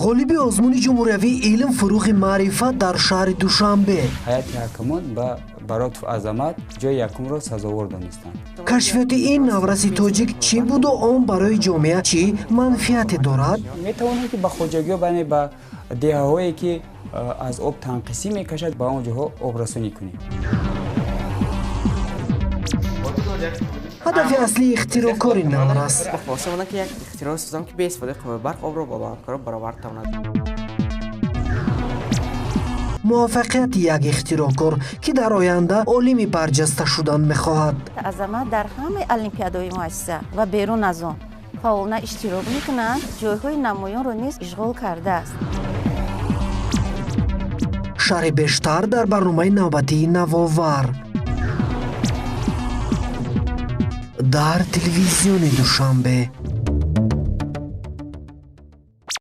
غالبی آزمون جمهوری علم فروغ معرفت در شهر دوشنبه ҳайати ҳакимон ба бароту азамат ҷои якумро сазовор донистанд. کشفیات این نورسی تاجیک چی بود و آن برای جامعه چی منفیتی دارد؟ метавонад ки ба хоҷагиҳо баъне ба деҳаҳое ки аз об танқисӣ мекашад ба он ҷоҳо обрасонӣ кунем. هدف اصلی اختراعکار این نور است. خلاصه من که یک اختراع سازم که به استفاده قوه برق آب را با همکارا برآورد تواند. موفقیت یک اختراعکار که در آینده عالمی برجسته شدن می‌خواهد. عظمت در همه المپیادهای مؤسسه و بیرون از آن فعالانه اشتراک می‌کنند، جای‌های نمایان را نیز اشغال کرده است. شرح بیشتر در برنامه نوبتی نوآور در تلویزیون دوشنبه.